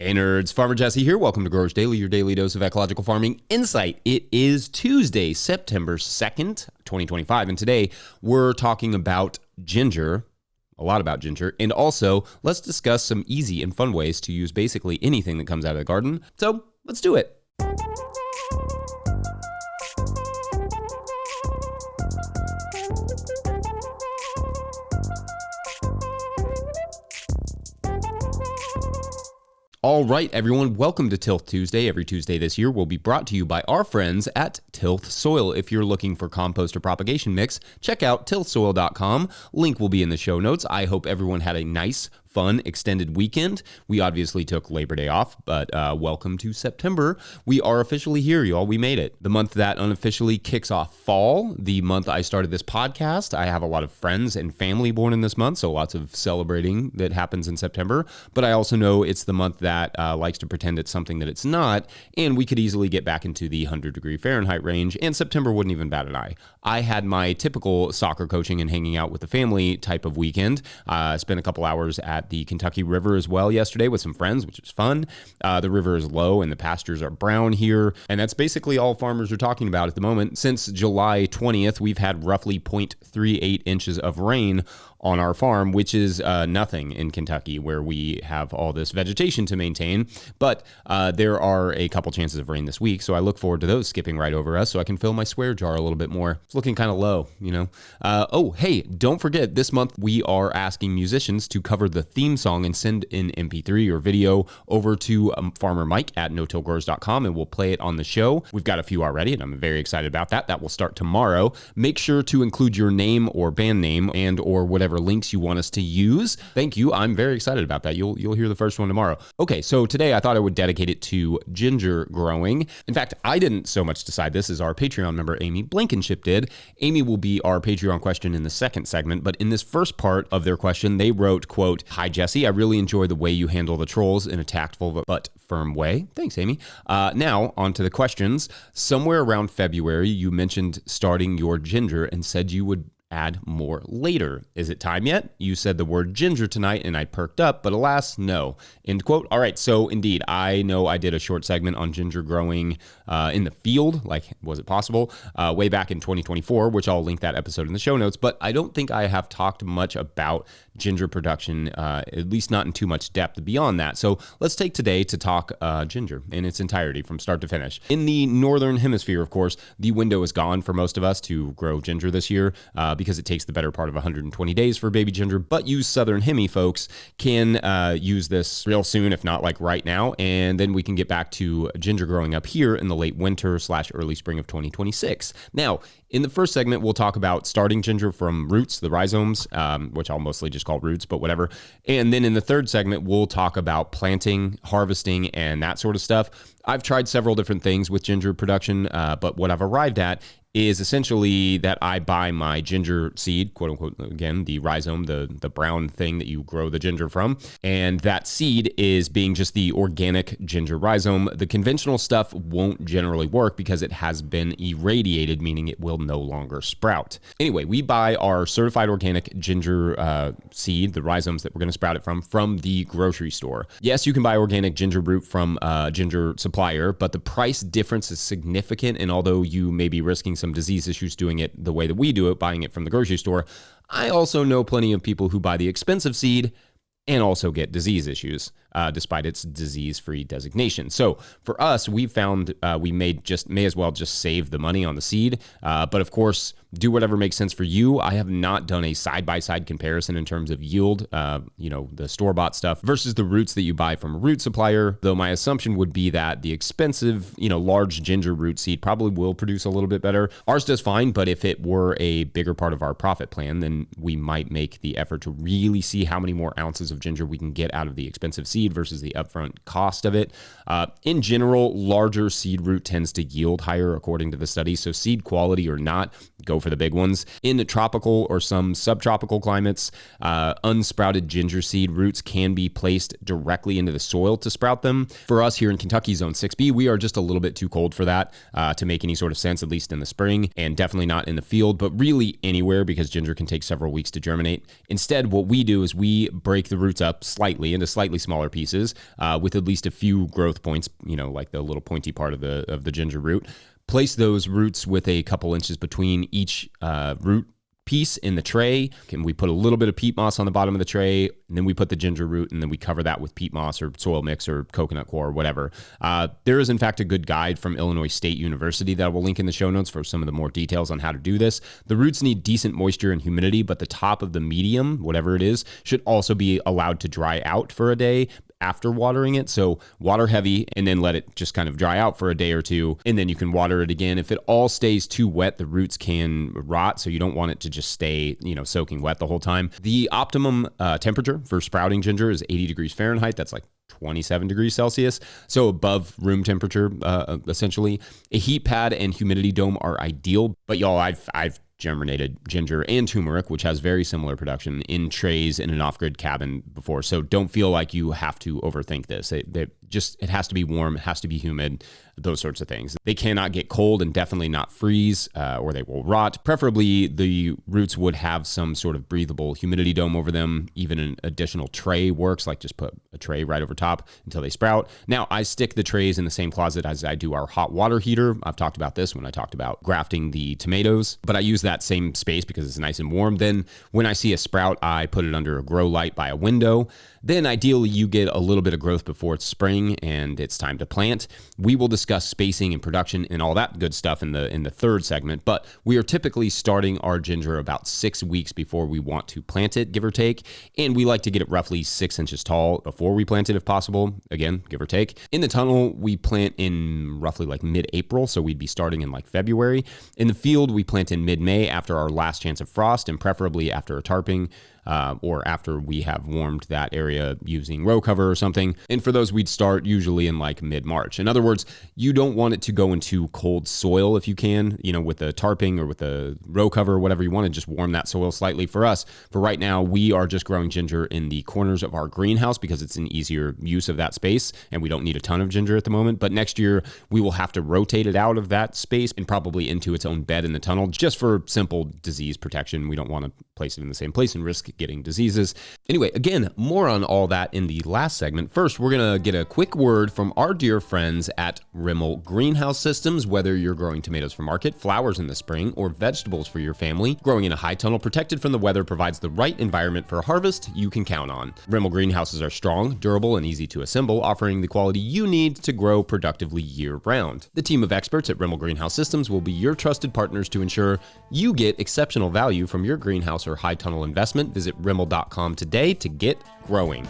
Hey nerds, Farmer Jesse here. Welcome to Growers Daily, your daily dose of ecological farming insight. It is Tuesday, September 2nd, 2025, and today we're talking about ginger, a lot about ginger, and also let's discuss some easy and fun ways to use basically anything that comes out of the garden. So let's do it. All right, everyone, welcome to Tilth Tuesday. Every Tuesday this year will be brought to you by our friends at Tilth Soil. If you're looking for compost or propagation mix, check out tilthsoil.com. Link will be in the show notes. I hope everyone had a nice, fun, extended weekend. We obviously took Labor Day off, but welcome to September. We are officially here, y'all. We made it. The month that unofficially kicks off fall, the month I started this podcast. I have a lot of friends and family born in this month, so lots of celebrating that happens in September. But I also know it's the month that likes to pretend it's something that it's not, and we could easily get back into the 100-degree Fahrenheit range, and September wouldn't even bat an eye. I had my typical soccer coaching and hanging out with the family type of weekend. Spent a couple hours at the Kentucky River as well yesterday with some friends, which was fun. The river is low and the pastures are brown here, and that's basically all farmers are talking about at the moment. Since July 20th, we've had roughly 0.38 inches of rain on our farm, which is nothing in Kentucky, where we have all this vegetation to maintain. But there are a couple chances of rain this week, so I look forward to those skipping right over us so I can fill my swear jar a little bit more. It's looking kind of low, you know. Oh, hey, don't forget, this month we are asking musicians to cover the theme song and send in MP3 or video over to Farmer Mike at no-tillgrowers.com, and we'll play it on the show. We've got a few already, and I'm very excited about that. That will start tomorrow. Make sure to include your name or band name and or whatever links you want us to use. Thank you. I'm very excited about that. You'll hear the first one tomorrow. Okay, so today I thought I would dedicate it to ginger growing. In fact, I didn't so much decide this as our Patreon member Amy Blankenship did. Amy will be our Patreon question in the second segment, but in this first part of their question, they wrote, quote, "Hi Jesse, I really enjoy the way you handle the trolls in a tactful but firm way." Thanks, Amy. Now, on to the questions. Somewhere around February, you mentioned starting your ginger and said you would add more later. Is it time yet? You said the word ginger tonight and I perked up, but alas, no. End quote. All right, so indeed, I know I did a short segment on ginger growing in the field, like was it possible, way back in 2024, which I'll link that episode in the show notes, but I don't think I have talked much about ginger production, at least not in too much depth beyond that. So let's take today to talk ginger in its entirety from start to finish. In the Northern Hemisphere, of course, the window is gone for most of us to grow ginger this year because it takes the better part of 120 days for baby ginger, but you Southern Hemi folks can use this real soon, if not like right now, and then we can get back to ginger growing up here in the late winter / early spring of 2026. Now, in the first segment, we'll talk about starting ginger from roots, the rhizomes, which I'll mostly just call roots, but whatever. And then in the third segment, we'll talk about planting, harvesting, and that sort of stuff. I've tried several different things with ginger production, but what I've arrived at is essentially that I buy my ginger seed, quote unquote, again, the rhizome, the brown thing that you grow the ginger from. And that seed is being just the organic ginger rhizome. The conventional stuff won't generally work because it has been irradiated, meaning it will no longer sprout. Anyway, we buy our certified organic ginger seed, the rhizomes that we're going to sprout it from the grocery store. Yes, you can buy organic ginger root from a ginger supplier, but the price difference is significant. And although you may be risking some disease issues doing it the way that we do it, buying it from the grocery store, I also know plenty of people who buy the expensive seed and also get disease issues, despite its disease-free designation. So for us, we found we may as well just save the money on the seed. But of course, do whatever makes sense for you. I have not done a side-by-side comparison in terms of yield, the store-bought stuff versus the roots that you buy from a root supplier, though my assumption would be that the expensive, large ginger root seed probably will produce a little bit better. Ours does fine, but if it were a bigger part of our profit plan, then we might make the effort to really see how many more ounces of ginger we can get out of the expensive seed versus the upfront cost of it. In general, larger seed root tends to yield higher according to the study. So seed quality or not, go for the big ones. In tropical or some subtropical climates, unsprouted ginger seed roots can be placed directly into the soil to sprout them. For us here in Kentucky Zone 6B, we are just a little bit too cold for that to make any sort of sense, at least in the spring, and definitely not in the field, but really anywhere, because ginger can take several weeks to germinate. Instead, what we do is we break the roots up slightly into slightly smaller pieces with at least a few growth points, like the little pointy part of the ginger root. Place those roots with a couple inches between each root piece in the tray. And we put a little bit of peat moss on the bottom of the tray, and then we put the ginger root, and then we cover that with peat moss or soil mix or coconut coir or whatever. There is, in fact, a good guide from Illinois State University that I will link in the show notes for some of the more details on how to do this. The roots need decent moisture and humidity, but the top of the medium, whatever it is, should also be allowed to dry out for a day after watering it. So water heavy and then let it just kind of dry out for a day or two, and then you can water it again. If it all stays too wet, the roots can rot, so you don't want it to just stay, soaking wet the whole time. The optimum temperature for sprouting ginger is 80 degrees Fahrenheit. That's like 27 degrees Celsius, so above room temperature, essentially. A heat pad and humidity dome are ideal, but y'all, I've germinated ginger and turmeric, which has very similar production, in trays in an off-grid cabin before. So don't feel like you have to overthink this. It has to be warm, it has to be humid, those sorts of things. They cannot get cold and definitely not freeze or they will rot. Preferably the roots would have some sort of breathable humidity dome over them. Even an additional tray works, like just put a tray right over top until they sprout. Now, I stick the trays in the same closet as I do our hot water heater. I've talked about this when I talked about grafting the tomatoes, but I use that same space because it's nice and warm. Then when I see a sprout, I put it under a grow light by a window. Then ideally you get a little bit of growth before it's spring and it's time to plant. We will discuss spacing and production and all that good stuff in the third segment, but we are typically starting our ginger about 6 weeks before we want to plant it, give or take. And we like to get it roughly 6 inches tall before we plant it if possible, again, give or take. In the tunnel, we plant in roughly like mid-April, so we'd be starting in like February. In the field, we plant in mid-May after our last chance of frost, and preferably after a tarping. Or after we have warmed that area using row cover or something. And for those, we'd start usually in like mid-March. In other words, you don't want it to go into cold soil if you can, with the tarping or with the row cover or whatever. You want to just warm that soil slightly. For us, for right now, we are just growing ginger in the corners of our greenhouse because it's an easier use of that space and we don't need a ton of ginger at the moment. But next year, we will have to rotate it out of that space and probably into its own bed in the tunnel just for simple disease protection. We don't want to place it in the same place and risk getting diseases. Anyway, again, more on all that in the last segment. First, we're going to get a quick word from our dear friends at Rimmel Greenhouse Systems. Whether you're growing tomatoes for market, flowers in the spring, or vegetables for your family, growing in a high tunnel protected from the weather provides the right environment for a harvest you can count on. Rimmel greenhouses are strong, durable, and easy to assemble, offering the quality you need to grow productively year-round. The team of experts at Rimmel Greenhouse Systems will be your trusted partners to ensure you get exceptional value from your greenhouse or high tunnel investment. Visit rimmel.com today to get growing.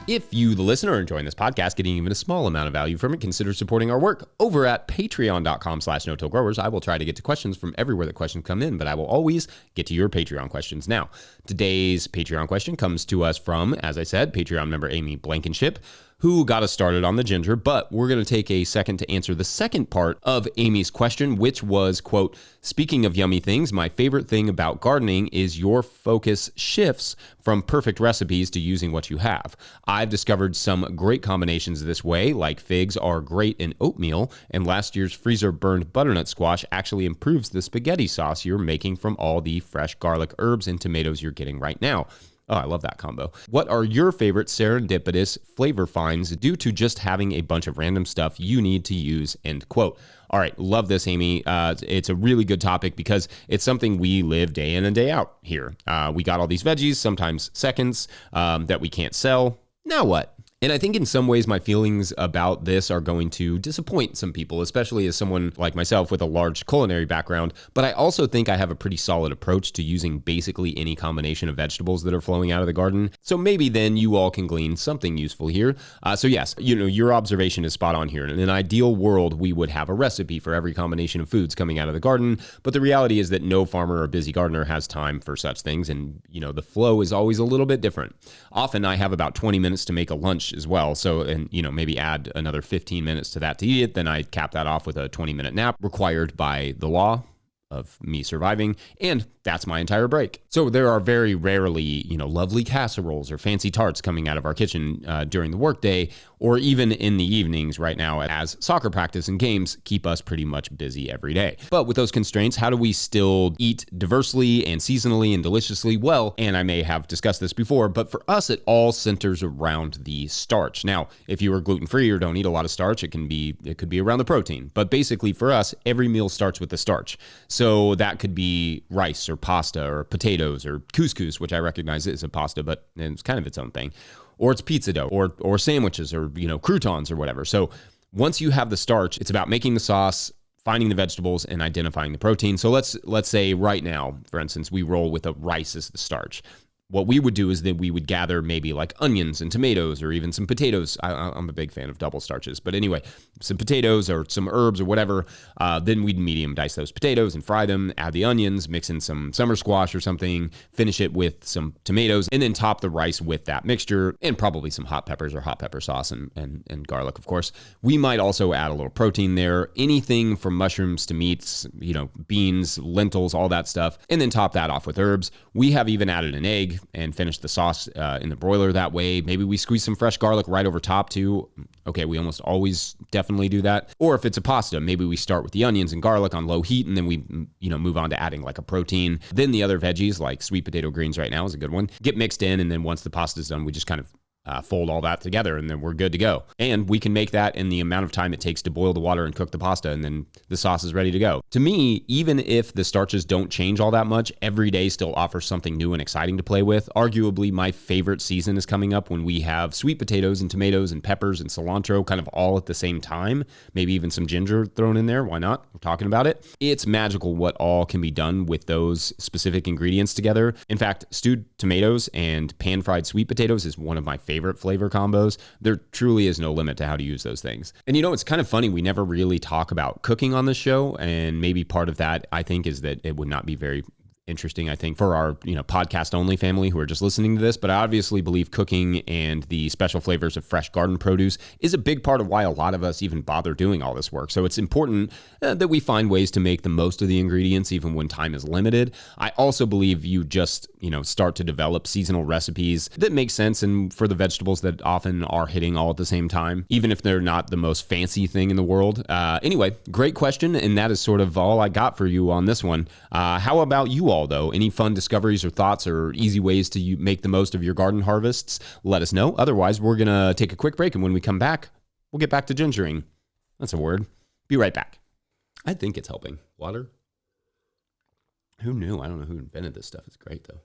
If you, the listener, are enjoying this podcast, getting even a small amount of value from it, consider supporting our work over at patreon.com/no-till-growers. I will try to get to questions from everywhere that questions come in, but I will always get to your Patreon questions. Now, today's Patreon question comes to us from, as I said, Patreon member Amy Blankenship, who got us started on the ginger, but we're going to take a second to answer the second part of Amy's question, which was, quote, speaking of yummy things, my favorite thing about gardening is your focus shifts from perfect recipes to using what you have. I've discovered some great combinations this way, like figs are great in oatmeal, and last year's freezer burned butternut squash actually improves the spaghetti sauce you're making from all the fresh garlic, herbs, and tomatoes you're getting right now. Oh, I love that combo. What are your favorite serendipitous flavor finds due to just having a bunch of random stuff you need to use, end quote. All right, love this, Amy. It's a really good topic because it's something we live day in and day out here. We got all these veggies, sometimes seconds, that we can't sell. Now what? And I think in some ways my feelings about this are going to disappoint some people, especially as someone like myself with a large culinary background. But I also think I have a pretty solid approach to using basically any combination of vegetables that are flowing out of the garden. So maybe then you all can glean something useful here. So yes, your observation is spot on here. In an ideal world, we would have a recipe for every combination of foods coming out of the garden. But the reality is that no farmer or busy gardener has time for such things. And, the flow is always a little bit different. Often I have about 20 minutes to make a lunch as well. So, and maybe add another 15 minutes to that to eat it. Then I cap that off with a 20-minute nap required by the law of me surviving, and that's my entire break. So there are very rarely, lovely casseroles or fancy tarts coming out of our kitchen during the workday, or even in the evenings right now, as soccer practice and games keep us pretty much busy every day. But with those constraints, how do we still eat diversely and seasonally and deliciously? Well, and I may have discussed this before, but for us, it all centers around the starch. Now, if you are gluten-free or don't eat a lot of starch, it could be around the protein. But basically for us, every meal starts with the starch. So that could be rice or pasta or potatoes or couscous, which I recognize is a pasta, but it's kind of its own thing. Or it's pizza dough or sandwiches or, croutons or whatever. So once you have the starch, it's about making the sauce, finding the vegetables, and identifying the protein. So let's say right now, for instance, we roll with a rice as the starch. What we would do is that we would gather maybe like onions and tomatoes or even some potatoes. I'm a big fan of double starches. But anyway, some potatoes or some herbs or whatever. Then we'd medium dice those potatoes and fry them, add the onions, mix in some summer squash or something, finish it with some tomatoes, and then top the rice with that mixture and probably some hot peppers or hot pepper sauce and garlic, of course. We might also add a little protein there, anything from mushrooms to meats, beans, lentils, all that stuff, and then top that off with herbs. We have even added an egg and finish the sauce in the broiler that way. Maybe we squeeze some fresh garlic right over top too. Okay, we almost always definitely do that. Or if it's a pasta, maybe we start with the onions and garlic on low heat, and then we move on to adding like a protein. Then the other veggies, like sweet potato greens right now is a good one, get mixed in, and then once the pasta's done, we just kind of fold all that together, and then we're good to go. And we can make that in the amount of time it takes to boil the water and cook the pasta, and then the sauce is ready to go. To me, even if the starches don't change all that much, every day still offers something new and exciting to play with. Arguably, my favorite season is coming up when we have sweet potatoes and tomatoes and peppers and cilantro kind of all at the same time. Maybe even some ginger thrown in there. Why not? We're talking about it. It's magical what all can be done with those specific ingredients together. In fact, stewed tomatoes and pan-fried sweet potatoes is one of my favorite flavor combos. There truly is no limit to how to use those things. And it's kind of funny, we never really talk about cooking on this show, and maybe part of that, I think, is that it would not be very interesting, I think, for our podcast only family who are just listening to this. But I obviously believe cooking and the special flavors of fresh garden produce is a big part of why a lot of us even bother doing all this work. So it's important that we find ways to make the most of the ingredients even when time is limited. I also believe you just start to develop seasonal recipes that make sense and for the vegetables that often are hitting all at the same time, even if they're not the most fancy thing in the world. Anyway, great question, and that is sort of all I got for you on this one. How about you all, though? Any fun discoveries or thoughts or easy ways to make the most of your garden harvests? Let us know. Otherwise, we're going to take a quick break, and when we come back, we'll get back to gingering. That's a word. Be right back. I think it's helping. Water? Who knew? I don't know who invented this stuff. It's great, though.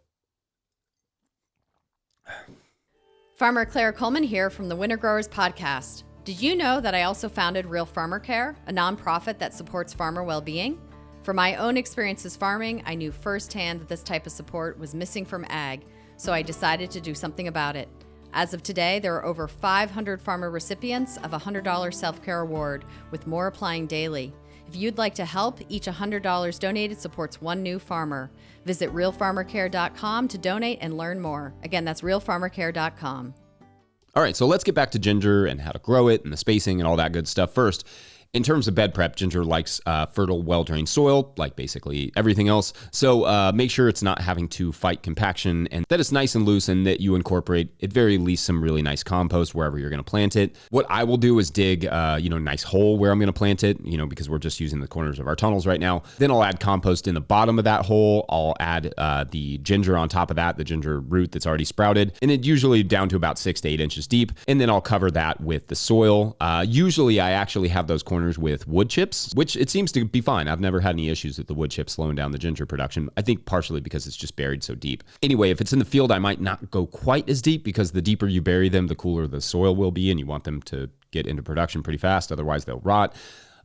Farmer Claire Coleman here from the Winter Growers Podcast. Did you know that I also founded Real Farmer Care, a nonprofit that supports farmer well-being? From my own experiences farming, I knew firsthand that this type of support was missing from ag, so I decided to do something about it. As of today, there are over 500 farmer recipients of a $100 self-care award, with more applying daily. If you'd like to help, each $100 donated supports one new farmer. Visit realfarmercare.com to donate and learn more. Again, that's realfarmercare.com. All right, so let's get back to ginger and how to grow it and the spacing and all that good stuff. First, in terms of bed prep, ginger likes fertile, well-drained soil, like basically everything else. So make sure it's not having to fight compaction and that it's nice and loose, and that you incorporate, at very least, some really nice compost wherever you're going to plant it. What I will do is dig, a nice hole where I'm going to plant it, because we're just using the corners of our tunnels right now. Then I'll add compost in the bottom of that hole. I'll add the ginger on top of that, the ginger root that's already sprouted, and it usually down to about 6 to 8 inches deep. And then I'll cover that with the soil. Usually I actually have those corners encounters with wood chips, which it seems to be fine. I've never had any issues with the wood chips slowing down the ginger production. I think partially because it's just buried so deep. Anyway, if it's in the field, I might not go quite as deep because the deeper you bury them, the cooler the soil will be, and you want them to get into production pretty fast. Otherwise, they'll rot.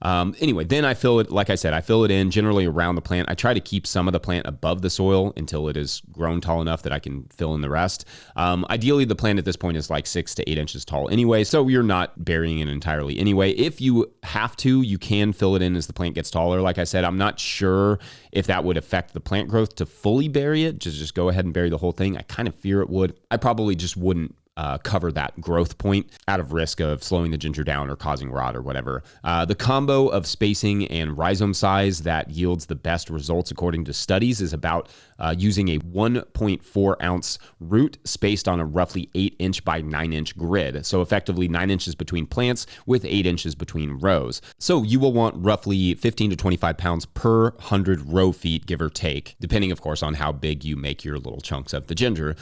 Anyway, then I fill it, like I said, I fill it in generally around the plant. I try to keep some of the plant above the soil until it is grown tall enough that I can fill in the rest. Ideally, the plant at this point is like 6 to 8 inches tall anyway, so you're not burying it entirely anyway. If you have to, you can fill it in as the plant gets taller. Like I said, I'm not sure if that would affect the plant growth to fully bury it. Just go ahead and bury the whole thing. I kind of fear it would. I probably just wouldn't cover that growth point out of risk of slowing the ginger down or causing rot or whatever. The combo of spacing and rhizome size that yields the best results according to studies is about using a 1.4 ounce root spaced on a roughly 8 inch by 9 inch grid. So effectively 9 inches between plants with 8 inches between rows. So you will want roughly 15 to 25 pounds per 100 row feet, give or take, depending of course on how big you make your little chunks of the ginger.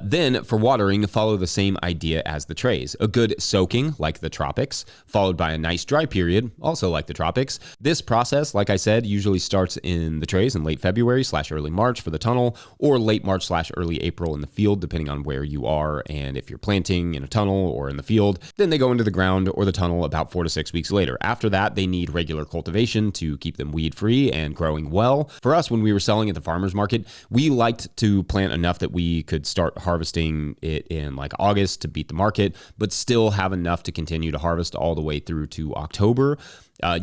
Then for watering, follow the same idea as the trays. A good soaking, like the tropics, followed by a nice dry period, also like the tropics. This process, like I said, usually starts in the trays in late February/early March for the tunnel, or late March/early April in the field, depending on where you are and if you're planting in a tunnel or in the field. Then they go into the ground or the tunnel about 4 to 6 weeks later. After that, they need regular cultivation to keep them weed-free and growing well. For us, when we were selling at the farmer's market, we liked to plant enough that we could start harvesting it in like August to beat the market, but still have enough to continue to harvest all the way through to October.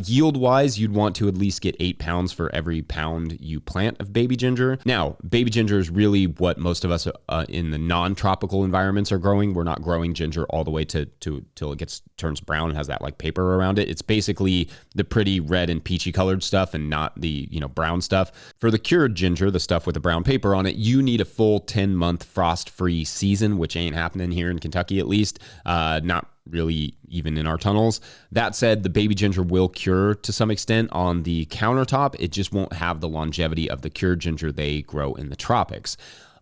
Yield-wise, you'd want to at least get 8 pounds for every pound you plant of baby ginger. Now, baby ginger is really what most of us in the non-tropical environments are growing. We're not growing ginger all the way till it turns brown and has that like paper around it. It's basically the pretty red and peachy colored stuff and not the brown stuff. For the cured ginger, the stuff with the brown paper on it, you need a full 10-month frost-free season, which ain't happening here in Kentucky at least. Not really even in our tunnels. That said, the baby ginger will cure to some extent on the countertop. It just won't have the longevity of the cured ginger they grow in the tropics.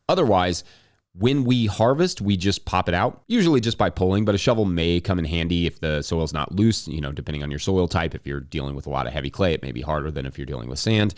Otherwise, when we harvest, we just pop it out, usually just by pulling, but a shovel may come in handy if the soil's not loose, depending on your soil type. If you're dealing with a lot of heavy clay, it may be harder than if you're dealing with sand.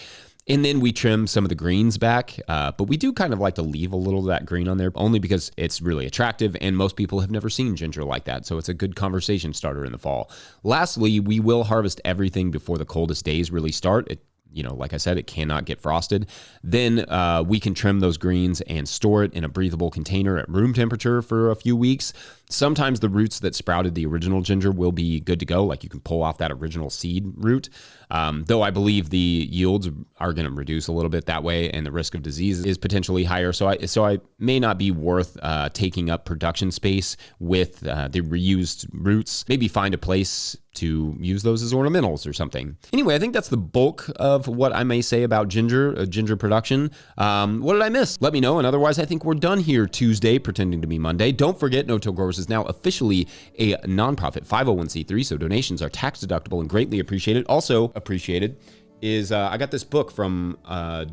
And then we trim some of the greens back, but we do kind of like to leave a little of that green on there only because it's really attractive and most people have never seen ginger like that. So it's a good conversation starter in the fall. Lastly, we will harvest everything before the coldest days really start. Like I said, it cannot get frosted. Then we can trim those greens and store it in a breathable container at room temperature for a few weeks. Sometimes the roots that sprouted the original ginger will be good to go, like you can pull off that original seed root. Though I believe the yields are going to reduce a little bit that way, and the risk of disease is potentially higher. So I may not be worth taking up production space with the reused roots. Maybe find a place to use those as ornamentals or something. Anyway, I think that's the bulk of what I may say about ginger production. What did I miss? Let me know. And otherwise, I think we're done here Tuesday, pretending to be Monday. Don't forget, No Till Growers is now officially a nonprofit 501c3, so donations are tax deductible and greatly appreciated. Also appreciated is I got this book from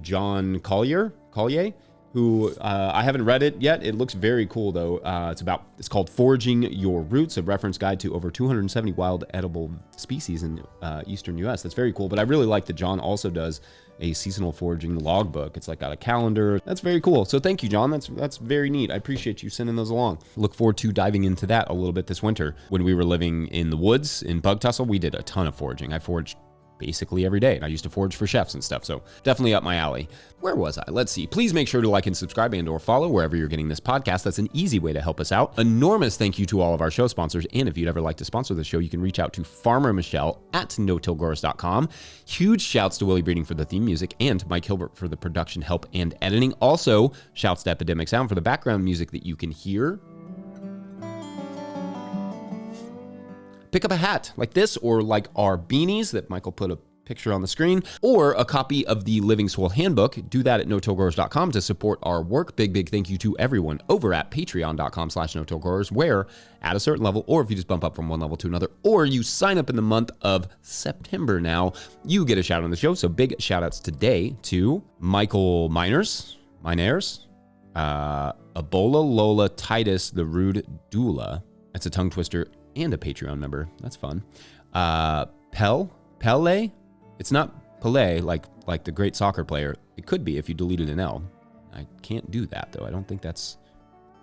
John Collier, who I haven't read it yet. It looks very cool though. It's called Foraging Your Roots, a reference guide to over 270 wild edible species in eastern US. That's very cool. But I really like that John also does a seasonal foraging logbook. It's like got a calendar. That's very cool. So thank you, John. That's very neat. I appreciate you sending those along. Look forward to diving into that a little bit this winter. When we were living in the woods in Bug Tussle, we did a ton of foraging. I foraged basically every day. And I used to forage for chefs and stuff. So definitely up my alley. Where was I? Let's see. Please make sure to like and subscribe and or follow wherever you're getting this podcast. That's an easy way to help us out. Enormous thank you to all of our show sponsors. And if you'd ever like to sponsor the show, you can reach out to Farmer Michelle at notillgrowers.com. Huge shouts to Willie Breeding for the theme music and Mike Hilbert for the production help and editing. Also, shouts to Epidemic Sound for the background music that you can hear. Pick up a hat like this or like our beanies that Michael put a picture on the screen, or a copy of the Living Soil Handbook. Do that at notillgrowers.com to support our work. Big thank you to everyone over at patreon.com/notillgrowers, where at a certain level, or if you just bump up from one level to another, or you sign up in the month of September now, you get a shout out on the show. So big shout outs today to Michael Miners, Ebola Lola Titus, the Rude Doula. That's a tongue twister and a Patreon member. That's fun. Pele? It's not Pele like the great soccer player. It could be if you deleted an L. I can't do that, though. I don't think that's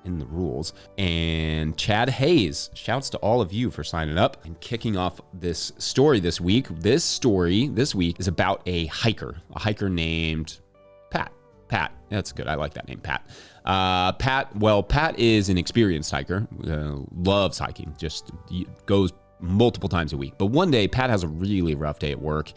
in the rules. And Chad Hayes, shouts to all of you for signing up and kicking off this story this week. This story this week is about a hiker named Pat. That's good. I like that name, Pat. Pat is an experienced hiker, loves hiking, just goes multiple times a week. But one day, Pat has a really rough day at work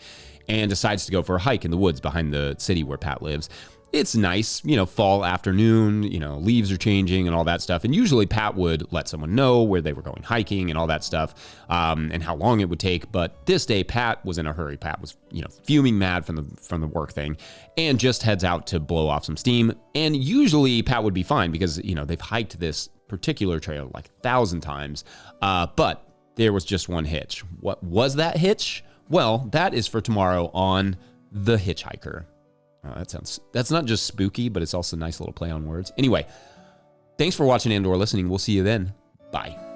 and decides to go for a hike in the woods behind the city where Pat lives. It's nice, fall afternoon, leaves are changing and all that stuff. And usually Pat would let someone know where they were going hiking and all that stuff, and how long it would take. But this day, Pat was in a hurry. Pat was, fuming mad from the work thing and just heads out to blow off some steam. And usually Pat would be fine because, they've hiked this particular trail like 1,000 times. But there was just one hitch. What was that hitch? Well, that is for tomorrow on The Hitchhiker. That's not just spooky, but it's also a nice little play on words. Anyway, thanks for watching and/or listening. We'll see you then. Bye.